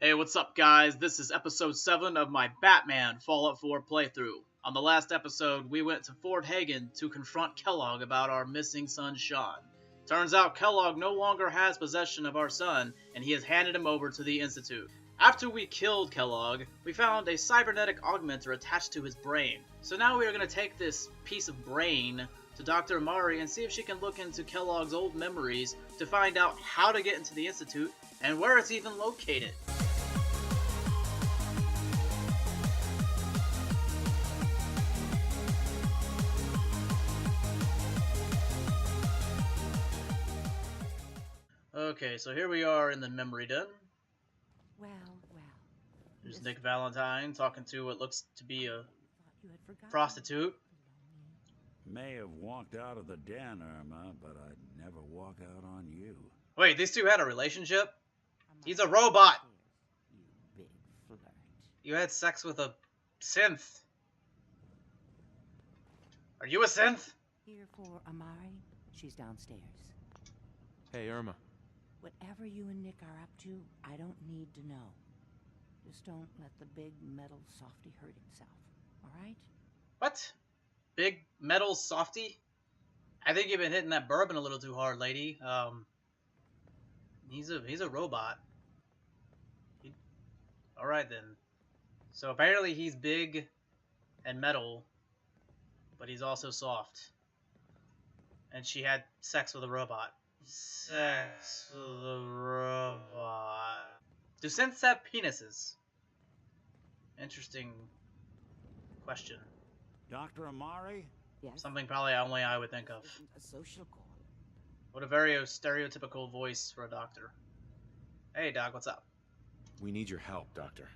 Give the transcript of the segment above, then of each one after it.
Hey, what's up, guys? This is episode 7 of my Batman Fallout 4 playthrough. On the last episode, we went to Fort Hagen to confront Kellogg about our missing son, Sean. Turns out Kellogg no longer has possession of our son, and he has handed him over to the Institute. After we killed Kellogg, we found a cybernetic augmenter attached to his brain. So now we are going to take this piece of brain to Dr. Amari and see if she can look into Kellogg's old memories to find out how to get into the Institute and where it's even located. Okay, so here we are in the memory den. Well. There's Nick Valentine talking to what looks to be a prostitute. May have walked out of the den, Irma, but I'd never walk out on you. Wait, these two had a relationship? He's a robot! You big flirt. You had sex with a synth. Are you a synth? Here for Amari. She's downstairs. Hey, Irma. Whatever you and Nick are up to, I don't need to know. Just don't let the big metal softy hurt himself, alright? What? Big metal softy? I think you've been hitting that bourbon a little too hard, lady. He's a robot. Alright then. So apparently he's big and metal, but he's also soft. And she had sex with a robot. Sex with a robot. Do synths have penises? Interesting question. Dr. Amari? Yes? Something probably only I would think of. Isn't a social call. What a very stereotypical voice for a doctor. Hey, Doc, what's up? We need your help, Doctor.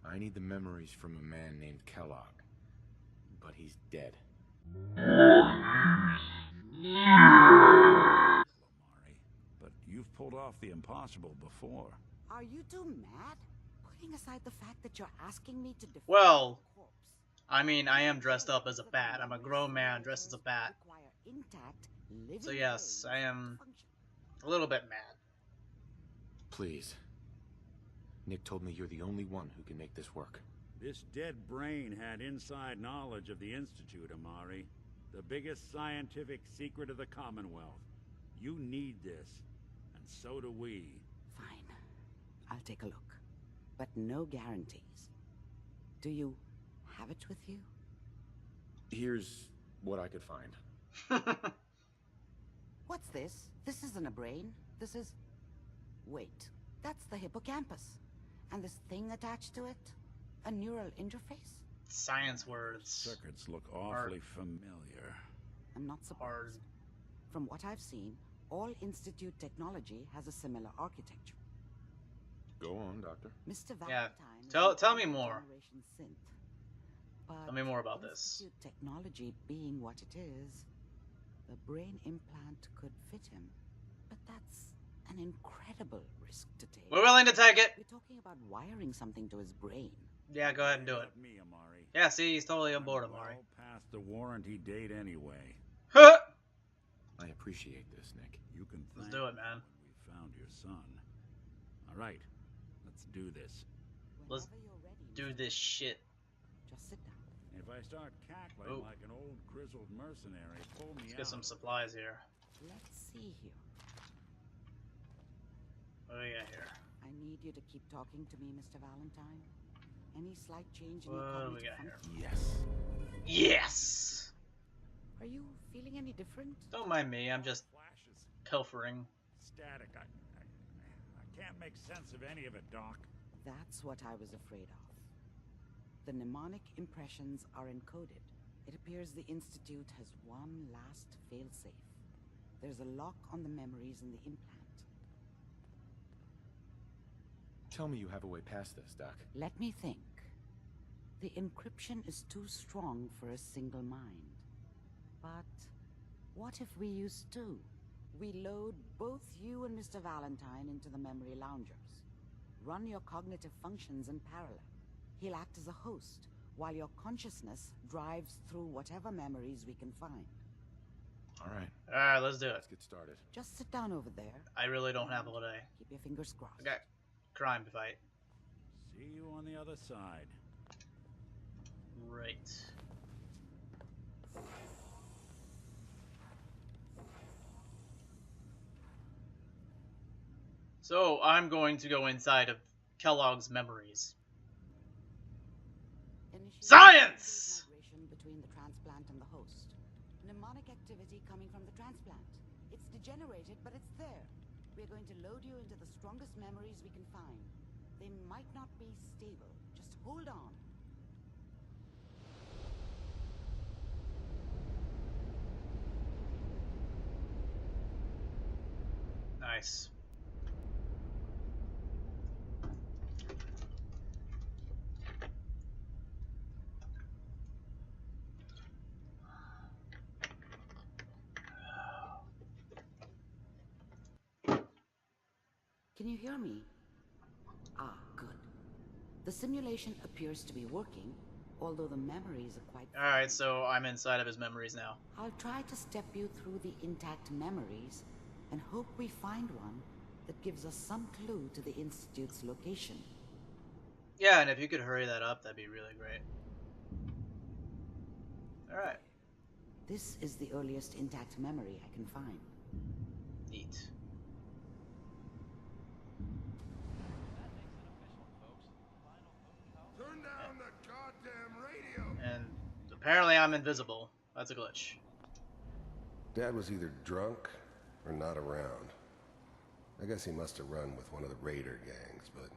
I need the memories from a man named Kellogg. But he's dead. Amari. But you've pulled off the impossible before. Are you two mad? Putting aside the fact that you're asking me to defend Well, a corpse. I mean, I am dressed up as a bat. I'm a grown man dressed as a bat. Require intact, living So yes, brains I am to function. a little bit mad. Please. Nick told me you're the only one who can make this work. This dead brain had inside knowledge of the Institute, Amari. The biggest scientific secret of the Commonwealth. You need this, and so do we. Fine. I'll take a look. But no guarantees. Do you have it with you? Here's what I could find. What's this? This isn't a brain. This is... Wait. That's the hippocampus. And this thing attached to it? A neural interface? Science words. Circuits look awfully familiar. I'm not Hard. surprised. From what I've seen, all Institute technology has a similar architecture. Go on, Doctor. Mr. Yeah, Valentine is tell an me early more. generation synth. But Tell me more about this. Institute technology being what it is, the brain implant could fit him. But that's an incredible risk to take. We're willing to take it. We're talking about wiring something to his brain. Yeah, go ahead and do it. Let me, Amari. Yeah, see, he's totally on board, Amari. Well past the warranty date anyway. Huh! I appreciate this, Nick. You can Let's thank do it, me man. when we found your son. All right, let's do this. Let's Whenever you're ready, Do Mr. this shit. Just sit down. If I start cackling Oh. like an old grizzled mercenary, pull me Let's out. get some supplies here. Let's see here. What do we got here? I need you to keep talking to me, Mr. Valentine. Any slight change in your What do we cognitive got here? function? Yes. Yes! Are you feeling any different? Don't mind me, I'm just Flashes, pilfering. static. I can't make sense of any of it, Doc. That's what I was afraid of. The mnemonic impressions are encoded. It appears the Institute has one last failsafe. There's a lock on the memories in the implant. Tell me you have a way past this, Doc. Let me think. The encryption is too strong for a single mind. But what if we use two? We load both you and Mr. Valentine into the memory loungers. Run your cognitive functions in parallel. He'll act as a host, while your consciousness drives through whatever memories we can find. Alright, Let's do it. let's get started. Just sit down over there. I really don't have all day. Keep your fingers crossed. I got crime to fight. See you on the other side. Right. So I'm going to go inside of Kellogg's memories. Science! Migration between the transplant and the host. Mnemonic activity coming from the transplant. It's degenerated, but it's there. We're going to load you into the strongest memories we can find. They might not be stable. Just hold on. Nice. Can you hear me? Ah, good. The simulation appears to be working, although the memories are quite... Alright, so I'm inside of his memories now. I'll try to step you through the intact memories and hope we find one that gives us some clue to the Institute's location. Yeah, and if you could hurry that up, that'd be really great. Alright. This is the earliest intact memory I can find. Neat. Turn down the goddamn radio! And apparently I'm invisible. That's a glitch. Dad was either drunk or not around. I guess he must have run with one of the raider gangs, but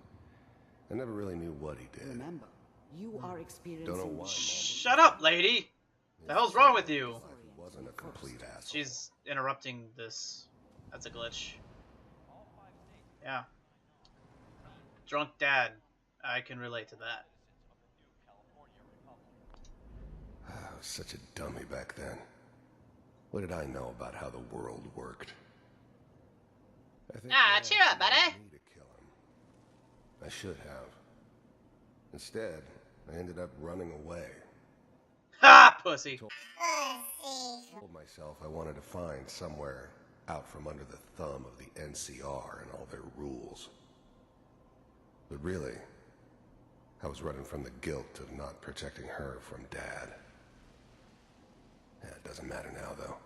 I never really knew what he did. Remember, you are experiencing... Don't know why Mom was... Shut up, lady! The hell's wrong with you? He wasn't a complete asshole. She's interrupting this. That's a glitch. Yeah. Drunk dad. I can relate to that. I was such a dummy back then. What did I know about how the world worked? I think Dad cheer up, buddy. wanted me to kill him. I should have. Instead, I ended up running away. Ha! Pussy. Told myself I wanted to find somewhere out from under the thumb of the NCR and all their rules. But really, I was running from the guilt of not protecting her from Dad. Yeah, it doesn't matter now, though.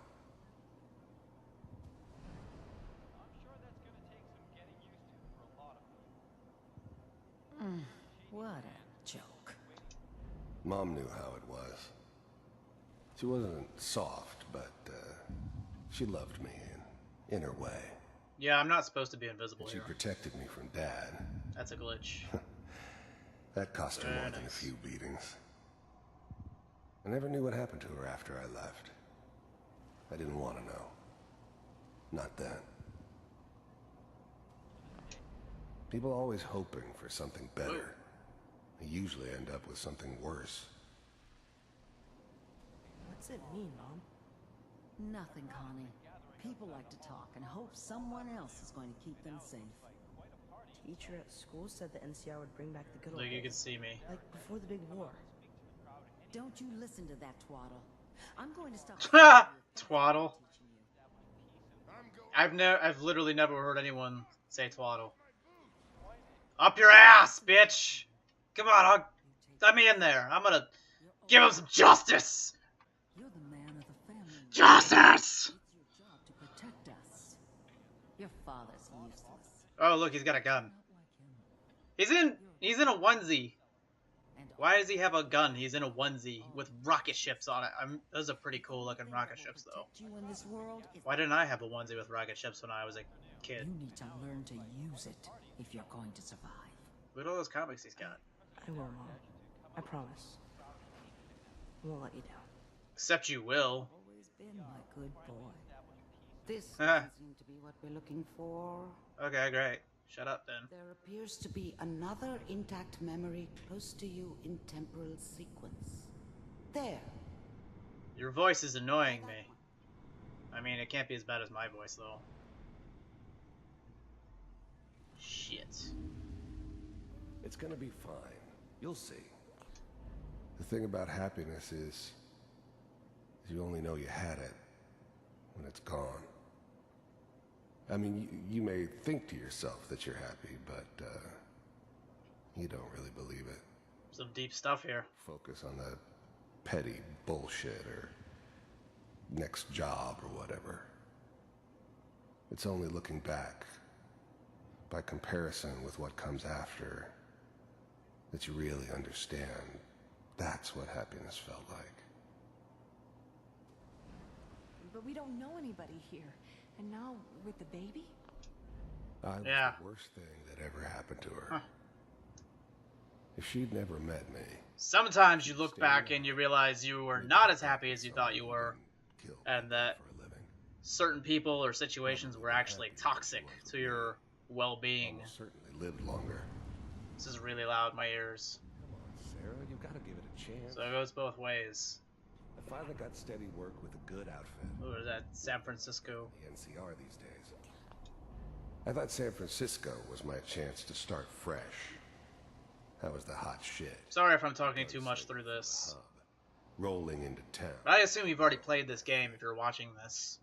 What a joke. Mom knew how it was. She wasn't soft, but she loved me in her way. Yeah, I'm not supposed to be invisible And she here. protected me from Dad. That's a glitch. That cost her more than a few beatings. I never knew what happened to her after I left. I didn't want to know. Not then. People are always hoping for something better. They usually end up with something worse. What's it mean, Mom? Nothing, Connie. People like to talk and hope someone else is going to keep them safe. Teacher at school said the NCR would bring back the good old Like you can days. see me. Like before the big war. Don't you listen to that twaddle. I'm going to stop. Twaddle. I've literally never heard anyone say twaddle. Up your ass, bitch! Come on, let me in there. I'm gonna give him some justice. You're the man of the family. Justice! It's your job to protect us. Your father's useless. Oh, look, he's got a gun. Not like him. He's in a onesie. And Why does he have a gun? He's in a onesie with rocket ships on it. Those are pretty cool looking rocket ships, though. protect you in this world is Why didn't I have a onesie with rocket ships when I was a kid? You need to learn to use it if you're going to survive. Look at all those comics he's got. I will, Mom. I promise. I won't let you down. Except you will. Always been my good boy. This doesn't seem to be what we're looking for. Okay, great. Shut up then. There appears to be another intact memory close to you in temporal sequence. There. Your voice is annoying me. I mean, it can't be as bad as my voice, though. Shit. It's gonna be fine. You'll see. The thing about happiness is you only know you had it when it's gone. I mean, you may think to yourself that you're happy, but You don't really believe it. Some deep stuff here. Focus on the petty bullshit or next job or whatever. It's only looking back, by comparison with what comes after, that you really understand that's what happiness felt like. But we don't know anybody here. And now, with the baby? I was the worst thing that ever happened to her. If she'd never met me... Sometimes you look back and you realize you were not as happy as you thought you were, and that certain people or situations were actually toxic to your well-being. Certainly lived longer. This is really loud in my ears. Come on, Sarah, you gotta give it a chance. So it goes both ways. I finally got steady work with a good outfit. Ooh, is that San Francisco? The NCR these days. I thought San Francisco was my chance to start fresh. That was the hot shit. Sorry if I'm talking too much through this. Rolling into town. But I assume you've already played this game if you're watching this.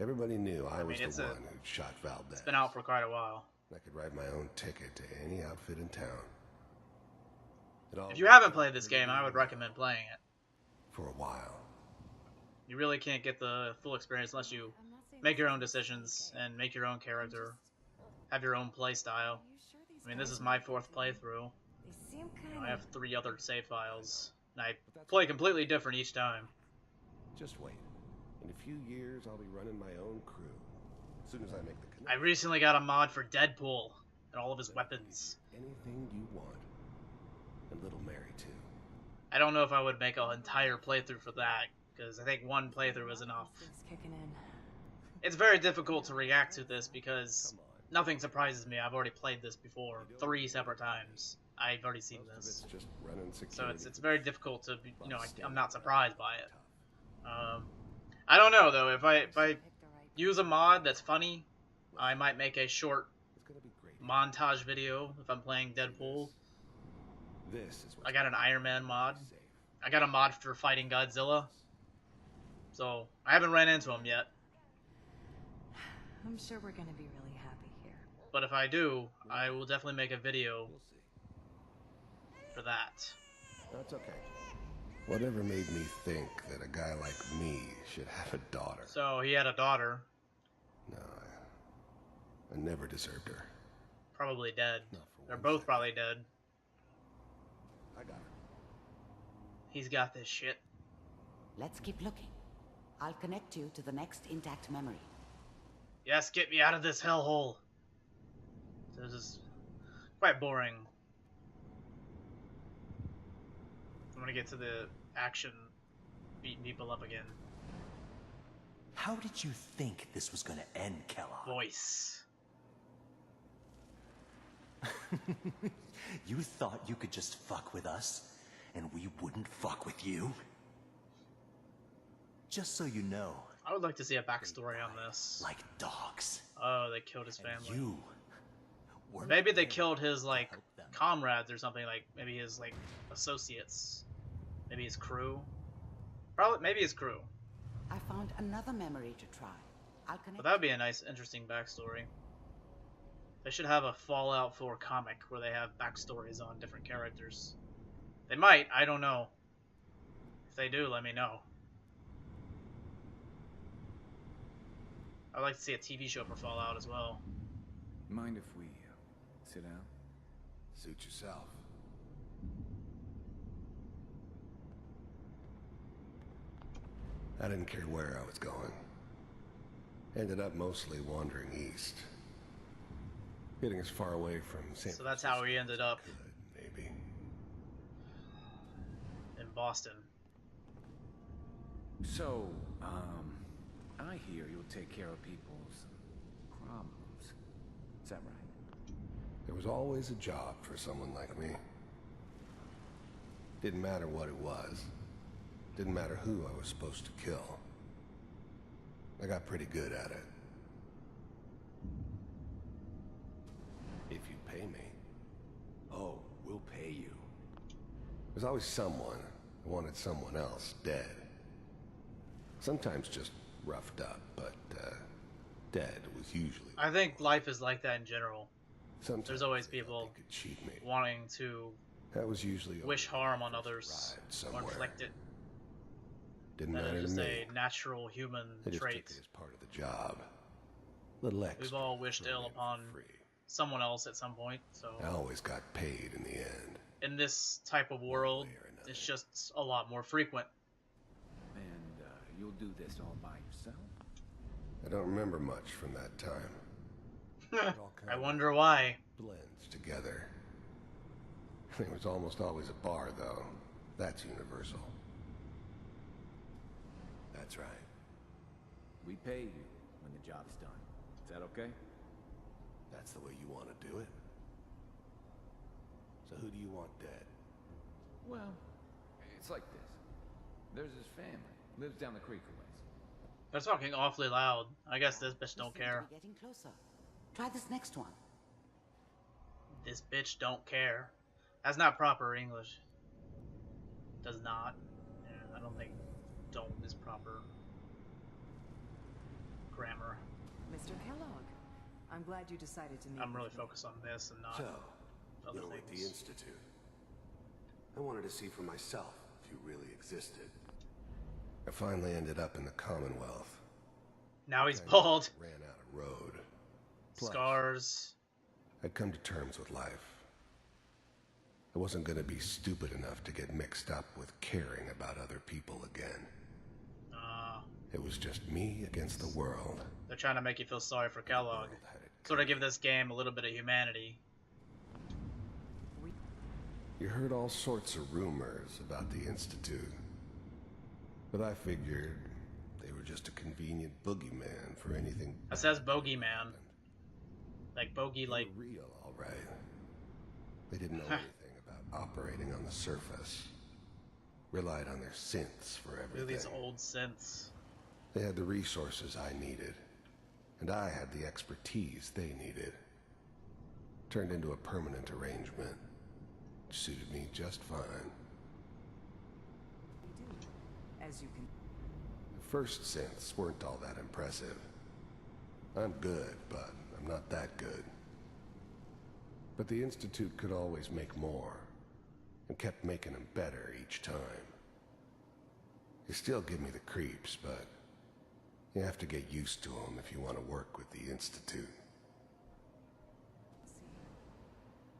Everybody knew I was the one who shot Valdez. It's been out for quite a while. I could write my own ticket to any outfit in town. If you haven't played this game, I would recommend playing it. For a while. You really can't get the full experience unless you make your own decisions and make your own character, have your own play style. I mean, this is my 4th playthrough. I have 3 other save files, and I play completely different each time. Just wait. In a few years, I'll be running my own crew. As soon as I make the connection. I recently got a mod for Deadpool and all of his weapons. Anything you want. And Little Mary, too. I don't know if I would make an entire playthrough for that, because I think one playthrough is enough. It's very difficult to react to this because nothing surprises me. I've already played this before 3 separate times. I've already seen this. Just running so it's very difficult to, you know, I'm not surprised by it. I don't know though. If I use a mod that's funny, I might make a short montage video if I'm playing Deadpool. I got an Iron Man mod. I got a mod for fighting Godzilla. So I haven't ran into him yet. I'm sure we're gonna be really happy here. But if I do, I will definitely make a video for that. That's okay. Whatever made me think that a guy like me should have a daughter? So he had a daughter. No, I never deserved her. Probably dead. They're both probably dead. I got her. He's got this shit. Let's keep looking. I'll connect you to the next intact memory. Yes, get me out of this hellhole. This is quite boring. I'm gonna get to the action, beating people up again. How did you think this was gonna end, Kellogg? Voice. You thought you could just fuck with us, and we wouldn't fuck with you? Just so you know. I would like to see a backstory on this. Like dogs. Oh, they killed his family. You maybe they killed his, like, comrades or something, like, maybe his, like, associates. Maybe his crew. Probably, maybe his crew. I found another memory to try. I'll connect. But that would be a nice, interesting backstory. They should have a Fallout 4 comic where they have backstories on different characters. They might, I don't know. If they do, let me know. I'd like to see a TV show for Fallout as well. Mind if we sit down? Suit yourself. I didn't care where I was going. Ended up mostly wandering east. Getting as far away from San So that's how he ended up maybe. in Boston. So, I hear you'll take care of people's problems. Is that right? There was always a job for someone like me. Didn't matter what it was. Didn't matter who I was supposed to kill. I got pretty good at it. If you pay me. Oh, we'll pay you. There's always someone who wanted someone else dead. Sometimes just roughed up, but dead was usually... I think life is like that in general. Sometimes There's always they thought people they could cheat me. wanting to That was usually wish only harm on first others ride or somewhere. inflict it. Didn't That matter is to just me. a natural human I just trait. took it as part of the job. Little extra. We've all wished thrown ill in for upon free. someone else at some point, so I always got paid in the end. in this type of world, way or another. it's just a lot more frequent. And you'll do this all by yourself? I don't remember much from that time. all I kind wonder why. Blends together. There was almost always a bar, though. That's universal. That's right. We pay you when the job's done. Is that okay? That's the way you want to do it. So who do you want dead? Well, it's like this. There's his family. Lives down the creek a ways. They're talking awfully loud. I guess this bitch don't We seem to care. be getting closer. Try this next one. This bitch don't care. That's not proper English. Does not. Yeah, I don't think don't is proper grammar. Mr. Kellogg, I'm glad you decided to meet I'm really with me. focused on this and not So, other you're with the things. Institute. I wanted to see for myself if you really existed. I finally ended up in the Commonwealth. Now he's Kinda bald. Ran out of road. Plus, Scars. I'd come to terms with life. I wasn't going to be stupid enough to get mixed up with caring about other people again. It was just me against the world. They're trying to make you feel sorry for Kellogg. World had it Sort of give this game a little bit of humanity. You heard all sorts of rumors about the Institute. But I figured they were just a convenient boogeyman for anything. It says bogeyman. Like bogey, They like were real, all right. They didn't know anything about operating on the surface. Relied on their synths for everything. really these old synths. They had the resources I needed, and I had the expertise they needed. Turned into a permanent arrangement. Suited me just fine. We do. As you can. The first synths weren't all that impressive. I'm good, but I'm not that good. But the Institute could always make more, and kept making them better each time. They still give me the creeps, but you have to get used to them if you want to work with the Institute.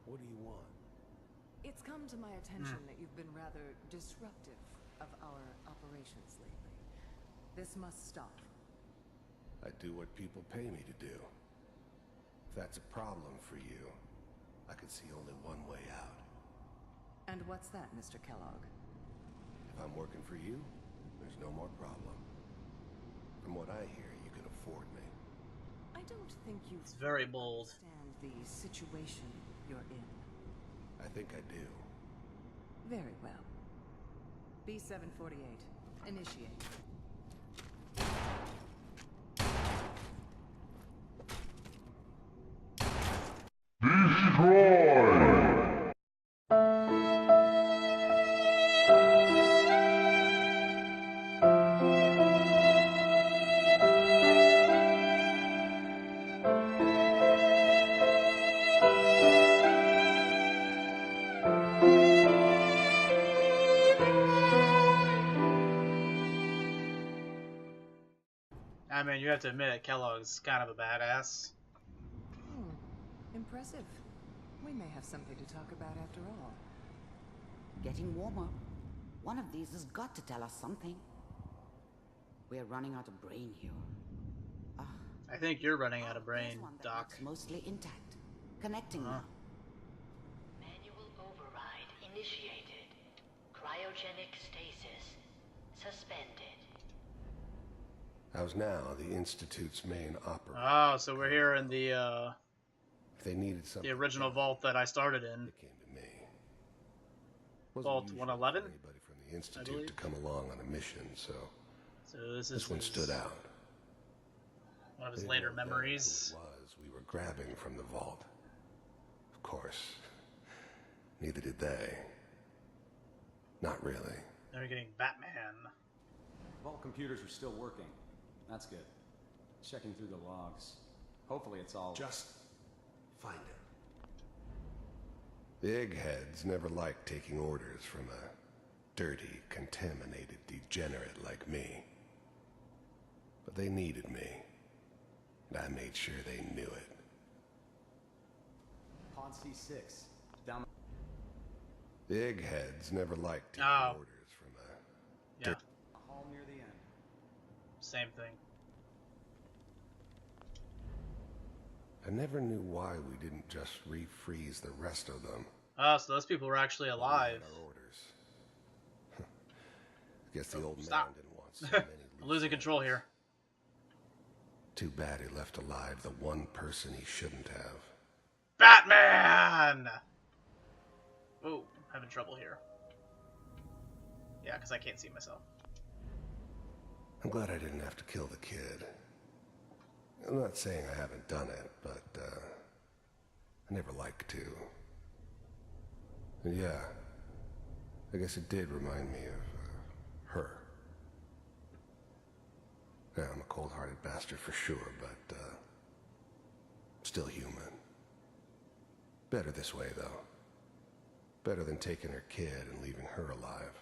What do you want? It's come to my attention that you've been rather disruptive of our operations lately. This must stop. I do what people pay me to do. If that's a problem for you, I could see only one way out. And what's that, Mr. Kellogg? If I'm working for you, there's no more problem. From what I hear, you can afford me. I don't think you It's very bold. understand the situation you're in. I think I do. Very well. B-748, initiate. I mean, you have to admit, Kellogg's kind of a badass. Impressive. We may have something to talk about after all. Getting warmer. One of these has got to tell us something. We're running out of brain here. I think you're running out of There's brain, one that Doc. looks mostly intact. Connecting now. Manual override initiated. Cryogenic stasis suspended. How's now the Institute's main operator? Oh, so we're here in the If they needed something, original vault that I started in. they came to me. Wasn't Vault usual 111? for anybody from the Institute believe. to come along on a mission, so So this is this one stood out. one of his They later didn't know memories. who it was we were grabbing from the vault. Of course, neither did they. Not really. They're getting Batman. Vault computers are still working. That's good. Checking through the logs. Hopefully it's all... Just find it. The eggheads never liked taking orders from a dirty, contaminated degenerate like me. But they needed me, and I made sure they knew it. Pawn C6. Down. The eggheads never liked taking orders from a hall near the end. Same thing. I never knew why we didn't just refreeze the rest of them. Oh, so those people were actually alive. Our orders. I guess the old man didn't want so many. I'm losing control here. Too bad he left alive the one person he shouldn't have. Batman! Oh, having trouble here. Yeah, because I can't see myself. I'm glad I didn't have to kill the kid. I'm not saying I haven't done it, but I never like to. And yeah, I guess it did remind me of her. Yeah, I'm a cold-hearted bastard for sure, but still human. Better this way, though. Better than taking her kid and leaving her alive.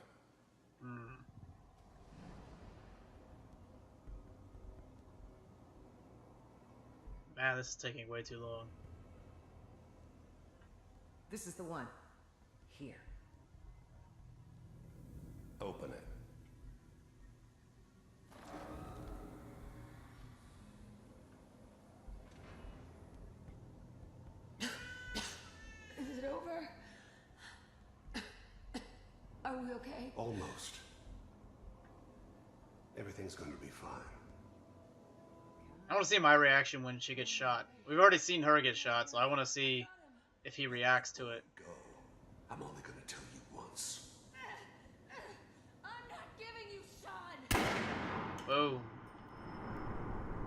Man, this is taking way too long. This is the one. Here. Open it. Is it over? Are we okay? Almost. Everything's going to be fine. I want to see my reaction when she gets shot. We've already seen her get shot, so I want to see if he reacts to it. Go. I'm only going to tell you once. I'm not giving you Sean! Boom.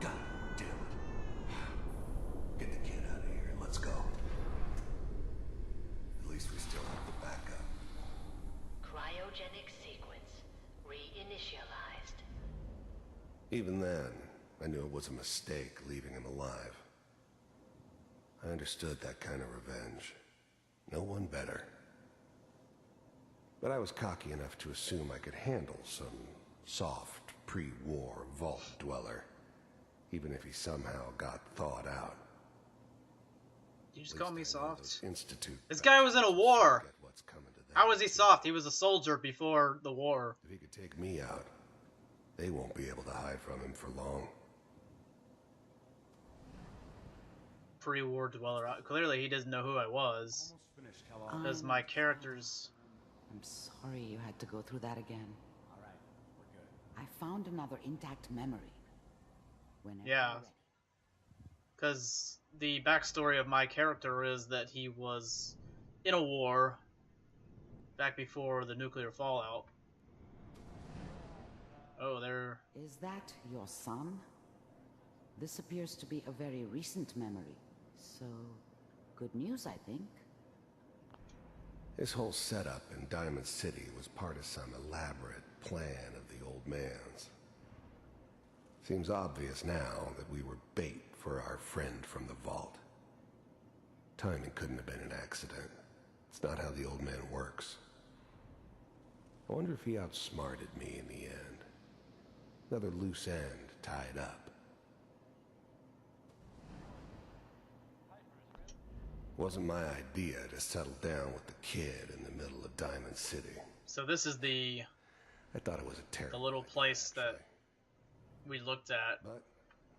God damn it. Get the kid out of here and let's go. At least we still have the backup. Cryogenic sequence reinitialized. Even then, I knew it was a mistake leaving him alive. I understood that kind of revenge. No one better. But I was cocky enough to assume I could handle some soft, pre-war vault dweller, even if he somehow got thawed out. You just call me soft? Institute. This guy was in a war. How was he soft? He was a soldier before the war. If he could take me out, they won't be able to hide from him for long. Pre-war dweller. Clearly he doesn't know who I was. Finished, Kellogg. Because my character's... I'm sorry you had to go through that again. All right, we're good. I found another intact memory. Whenever Yeah. you're ready. Because the backstory of my character is that he was in a war back before the nuclear fallout. Oh, there... Is that your son? This appears to be a very recent memory. So, good news, I think. This whole setup in Diamond City was part of some elaborate plan of the old man's. Seems obvious now that we were bait for our friend from the vault. Timing couldn't have been an accident. It's not how the old man works. I wonder if he outsmarted me in the end. Another loose end tied up. Wasn't my idea to settle down with the kid in the middle of Diamond City. So this is the... I thought it was a terrible the little idea, place actually. that we looked at. But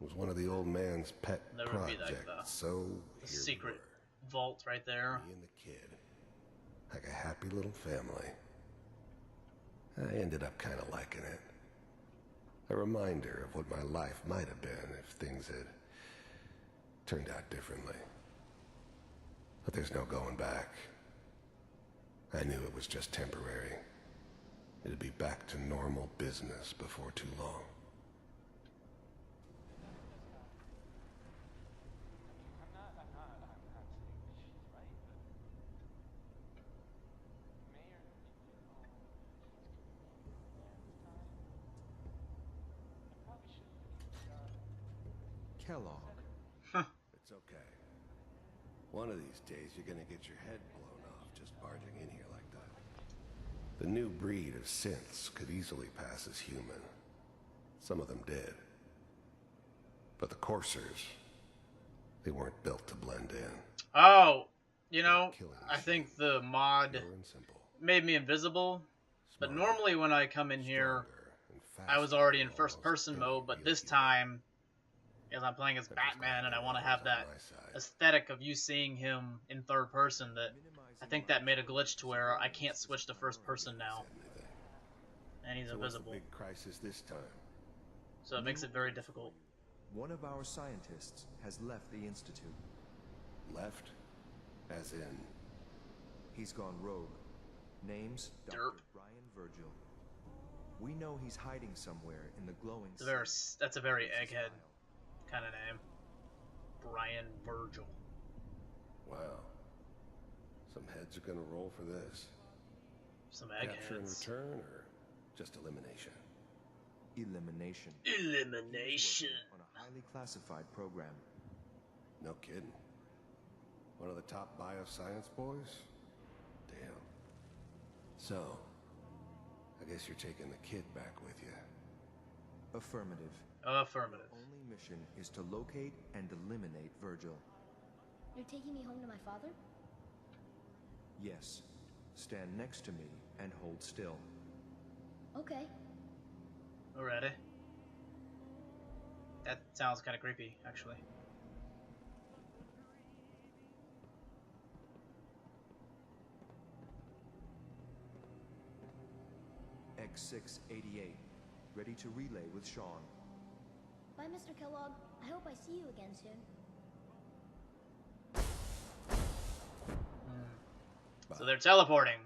it was one of the old man's pet There would be projects, like so the here secret we vault right there. were, me and the kid. Like a happy little family. I ended up kind of liking it. A reminder of what my life might have been if things had turned out differently. But there's no going back. I knew it was just temporary. It'd be back to normal business before too long. Kellogg. It's okay. One of these days you're gonna get your head blown off barging in here like that. The new breed of synths could easily pass as human. Some of them did. But the Coursers, they weren't built to blend in. Oh, you know, I think the mod made me invisible. But normally when I come in here, I was already in first-person mode, but this time, as I'm playing as Batman and I want to have that aesthetic of you seeing him in third person, that I think that made a glitch to where I can't switch to first person now. And he's invisible. What's the big crisis this time? So it makes it very difficult. One of our scientists has left the Institute. Left? As in? He's gone rogue. Name's Dr. Brian Virgil. We know he's hiding somewhere in the glowing sea. That's a very egghead kind of name. Brian Virgil. Wow. Some heads are gonna roll for this. Some eggheads. Capture in return, or just elimination? Elimination. Elimination. On a highly classified program. No kidding. One of the top bioscience boys? Damn. So, I guess you're taking the kid back with you. Affirmative. Affirmative. The only mission is to locate and eliminate Virgil. You're taking me home to my father? Yes. Stand next to me and hold still. Okay. Alrighty. That sounds kind of creepy, actually. X688. Ready to relay with Sean. Bye, Mr. Kellogg. I hope I see you again soon. So they're teleporting.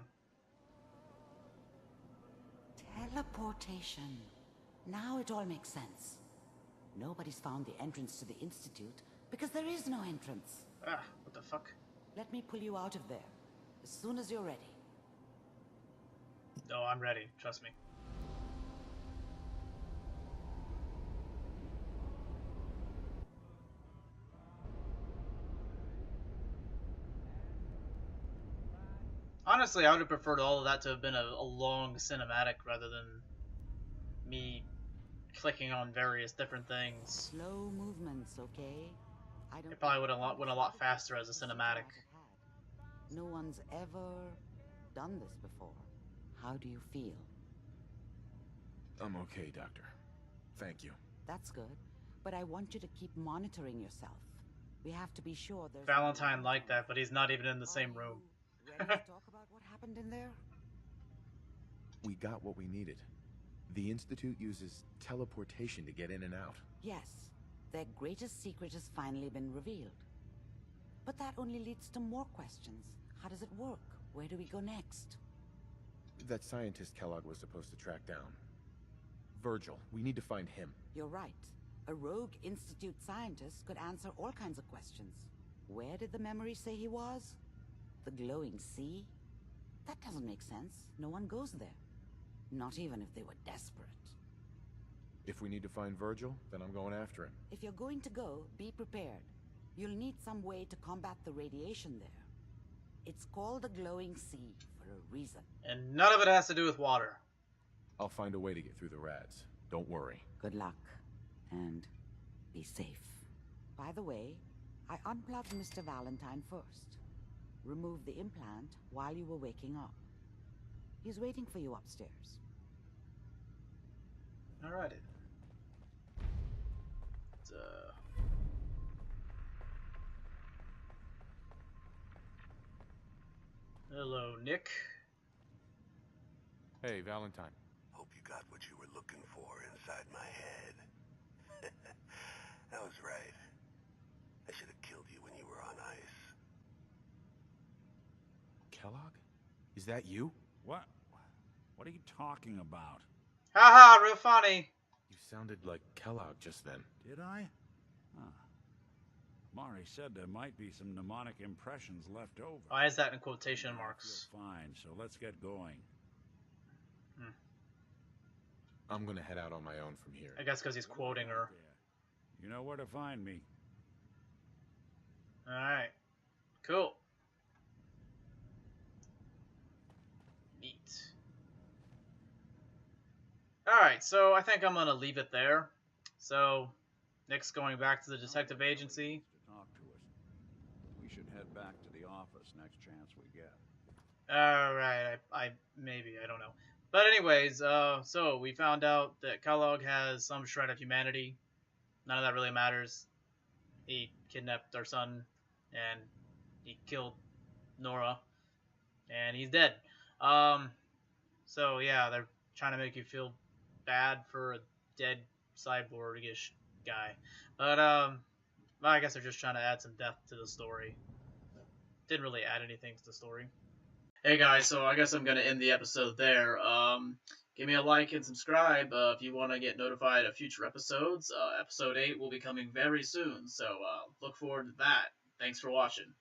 Teleportation. Now it all makes sense. Nobody's found the entrance to the Institute because there is no entrance. Ah, what the fuck? Let me pull you out of there as soon as you're ready. No, I'm ready. Trust me. Honestly, I would have preferred all of that to have been a long cinematic rather than me clicking on various different things. Slow movements, okay? It probably would have went a lot faster as a cinematic. No one's ever done this before. How do you feel? I'm okay, Doctor. Thank you. That's good, but I want you to keep monitoring yourself. We have to be sure there's... Valentine liked that, but he's not even in the same room. Ready to talk about what happened in there? We got what we needed. The Institute uses teleportation to get in and out. Yes, their greatest secret has finally been revealed. But that only leads to more questions. How does it work? Where do we go next? That scientist Kellogg was supposed to track down. Virgil, we need to find him. You're right. A rogue Institute scientist could answer all kinds of questions. Where did the memory say he was? The glowing sea? That doesn't make sense. No one goes there. Not even if they were desperate. If we need to find Virgil, then I'm going after him. If you're going to go, be prepared. You'll need some way to combat the radiation there. It's called the glowing sea for a reason. And none of it has to do with water. I'll find a way to get through the rads. Don't worry. Good luck. And be safe. By the way, I unplugged Mr. Valentine first. Remove the implant while you were waking up. He's waiting for you upstairs. Alrighty. Hello, Nick. Hey, Valentine. Hope you got what you were looking for inside my head. I was right. I should have killed you when you were on ice. Kellogg? Is that you? What? What are you talking about? Haha, real funny. You sounded like Kellogg just then. Did I? Huh. Mari said there might be some mnemonic impressions left over. Why is that in quotation marks? Fine, so let's get going. I'm gonna head out on my own from here. I guess because he's quoting her. You know where to find me. Alright. Cool. Alright, so I think I'm going to leave it there. So, Nick's going back to the detective agency. To talk to us. We should head back to the office next chance we get. Alright, maybe, I don't know. But anyways, so we found out that Kellogg has some shred of humanity. None of that really matters. He kidnapped our son, and he killed Nora, and he's dead. So yeah, they're trying to make you feel bad for a dead cyborg-ish guy. But, I guess they're just trying to add some depth to the story. Didn't really add anything to the story. Hey guys, so I guess I'm going to end the episode there. Give me a like and subscribe if you want to get notified of future episodes. Episode 8 will be coming very soon, so look forward to that. Thanks for watching.